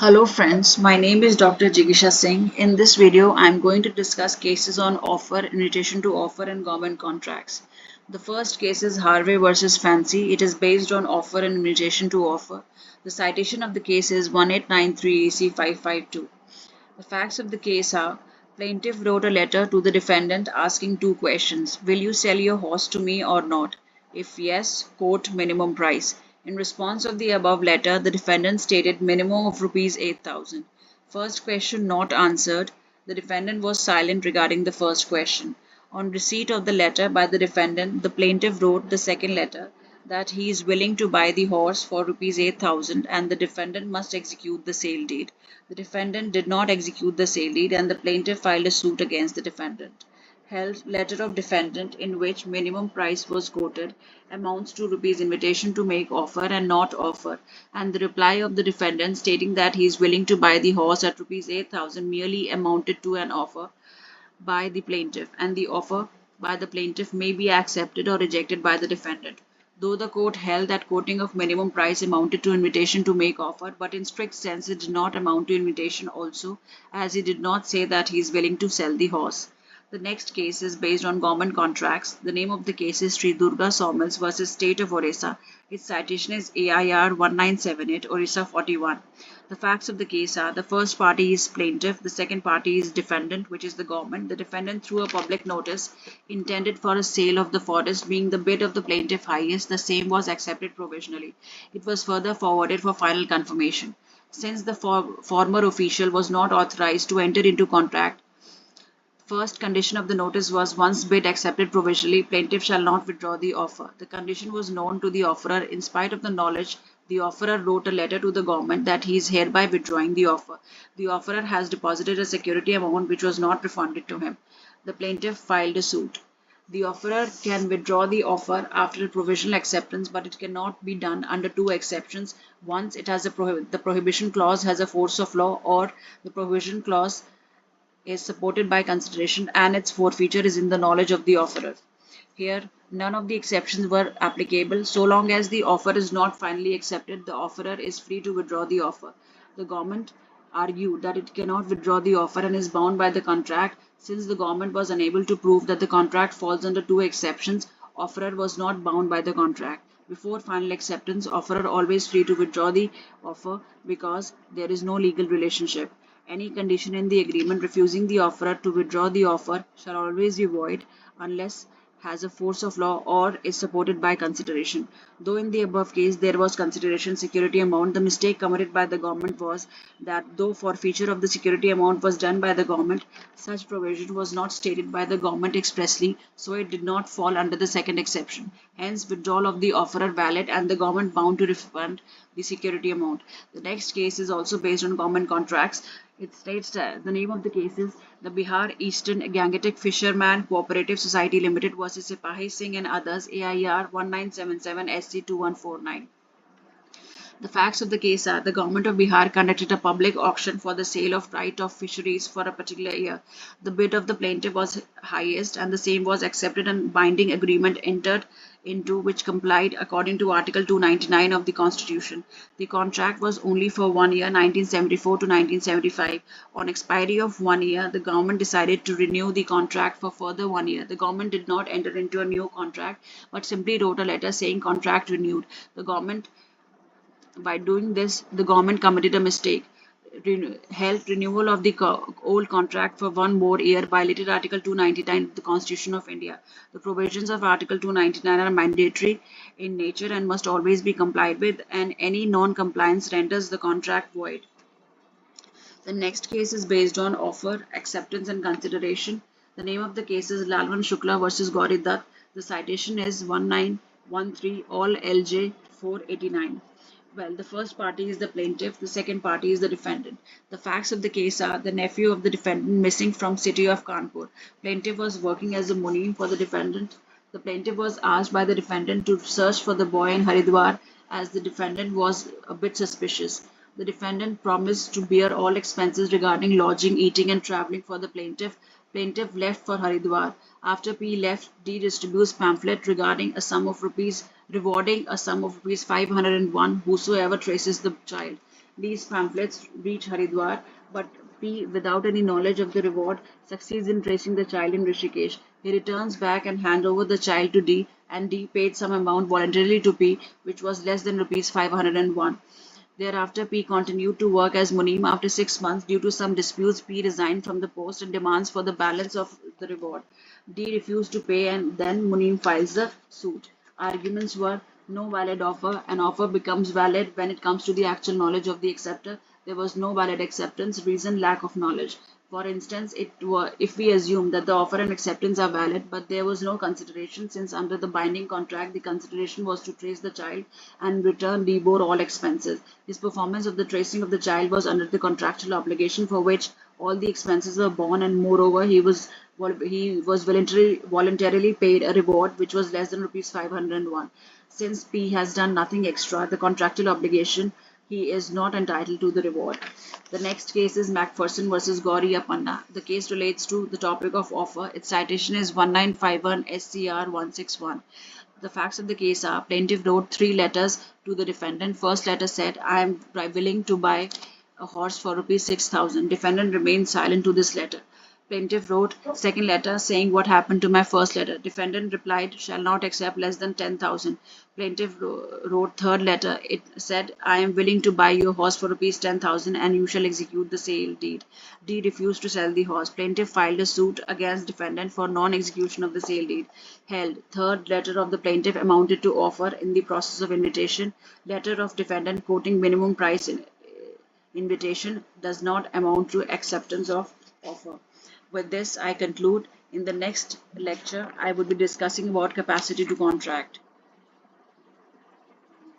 Hello friends, my name is Dr. Jigisha Singh. In this video, I am going to discuss cases on offer, invitation to offer and government contracts. The first case is Harvey versus Fancy. It is based on offer and invitation to offer. The citation of the case is 1893 AC 552. The facts of the case are: plaintiff wrote a letter to the defendant asking two questions. Will you sell your horse to me or not? If yes, quote minimum price. In response of the above letter, the defendant stated minimum of rupees 8,000. First question not answered. The defendant was silent regarding the first question. On receipt of the letter by the defendant, the plaintiff wrote the second letter that he is willing to buy the horse for rupees 8,000 and the defendant must execute the sale deed. The defendant did not execute the sale deed and the plaintiff filed a suit against the defendant. Held letter of defendant in which minimum price was quoted amounts to rupees invitation to make offer and not offer, and the reply of the defendant stating that he is willing to buy the horse at rupees 8,000 merely amounted to an offer by the plaintiff, and the offer by the plaintiff may be accepted or rejected by the defendant. Though the court held that quoting of minimum price amounted to invitation to make offer, but in strict sense it did not amount to invitation also, as he did not say that he is willing to sell the horse. The next case is based on government contracts. The name of the case is Sri Durga Sawmills versus State of Orissa. Its citation is AIR 1978, Orissa 41. The facts of the case are: the first party is plaintiff, the second party is defendant, which is the government. The defendant threw a public notice intended for a sale of the forest, being the bid of the plaintiff highest, the same was accepted provisionally. It was further forwarded for final confirmation. Since the former official was not authorized to enter into contract, first condition of the notice was: once bid accepted provisionally, plaintiff shall not withdraw the offer. The condition was known to the offerer. In spite of the knowledge, the offerer wrote a letter to the government that he is hereby withdrawing the offer. The offerer has deposited a security amount which was not refunded to him. The plaintiff filed a suit. The offerer can withdraw the offer after provisional acceptance, but it cannot be done under two exceptions. Once it has the prohibition clause has a force of law, or the prohibition clause is supported by consideration and its forfeiture is in the knowledge of the offerer. Here, none of the exceptions were applicable. So long as the offer is not finally accepted, the offerer is free to withdraw the offer. The government argued that it cannot withdraw the offer and is bound by the contract. Since the government was unable to prove that the contract falls under two exceptions, offerer was not bound by the contract. Before final acceptance, offerer always free to withdraw the offer because there is no legal relationship. Any condition in the agreement refusing the offerer to withdraw the offer shall always be void unless has a force of law or is supported by consideration. Though in the above case there was consideration security amount, the mistake committed by the government was that though forfeiture of the security amount was done by the government, such provision was not stated by the government expressly, so it did not fall under the second exception. Hence, withdrawal of the offerer valid and the government bound to refund the security amount. The next case is also based on government contracts. It states that the name of the case is the Bihar Eastern Gangetic Fisherman Cooperative Society Limited versus Sipahi Singh and others, AIR 1977 SC 2149. The facts of the case are: the government of Bihar conducted a public auction for the sale of right of fisheries for a particular year. The bid of the plaintiff was highest and the same was accepted and binding agreement entered into which complied according to Article 299 of the Constitution. The contract was only for 1 year, 1974 to 1975. On expiry of 1 year, the government decided to renew the contract for further 1 year. The government did not enter into a new contract but simply wrote a letter saying contract renewed. By doing this, the government committed a mistake. Held renewal of the old contract for 1 more year violated Article 299 of the Constitution of India. The provisions of Article 299 are mandatory in nature and must always be complied with, and any non-compliance renders the contract void. The next case is based on offer, acceptance and consideration. The name of the case is Lalwan Shukla versus Gauri Dutt. The citation is 1913 all LJ 489. Well, the first party is the plaintiff, the second party is the defendant. The facts of the case are: the nephew of the defendant missing from city of Kanpur. Plaintiff was working as a munim for the defendant. The plaintiff was asked by the defendant to search for the boy in Haridwar as the defendant was a bit suspicious. The defendant promised to bear all expenses regarding lodging, eating and travelling for the plaintiff. Plaintiff left for Haridwar. After P left, D distributes pamphlet regarding a sum of rupees rewarding a sum of rupees 501 whosoever traces the child. These pamphlets reach Haridwar, but P, without any knowledge of the reward, succeeds in tracing the child in Rishikesh. He returns back and hands over the child to D, and D paid some amount voluntarily to P, which was less than rupees 501. Thereafter, P continued to work as Munim. After 6 months, due to some disputes, P resigned from the post and demands for the balance of the reward. D refused to pay, and then Munim files the suit. Arguments were no valid offer. An offer becomes valid when it comes to the actual knowledge of the acceptor. There was no valid acceptance, reason lack of knowledge. For instance, if we assume that the offer and acceptance are valid, but there was no consideration, since under the binding contract the consideration was to trace the child and return D bore all expenses. His performance of the tracing of the child was under the contractual obligation for which all the expenses were borne, and moreover he was voluntarily paid a reward which was less than rupees 501. Since P has done nothing extra, the contractual obligation, he is not entitled to the reward. The next case is Macpherson versus Gauri Panna. The case relates to the topic of offer. Its citation is 1951 SCR 161. The facts of the case are: plaintiff wrote 3 letters to the defendant. First letter said, I am willing to buy a horse for rupees 6,000. Defendant remained silent to this letter. Plaintiff wrote second letter saying, what happened to my first letter? Defendant replied, shall not accept less than 10,000. Plaintiff wrote third letter. It said, I am willing to buy your horse for rupees 10,000 and you shall execute the sale deed. D refused to sell the horse. Plaintiff filed a suit against defendant for non-execution of the sale deed. Held. Third letter of the plaintiff amounted to offer in the process of invitation. Letter of defendant quoting minimum price in invitation does not amount to acceptance of offer. With this, I conclude. In the next lecture, I would be discussing about capacity to contract.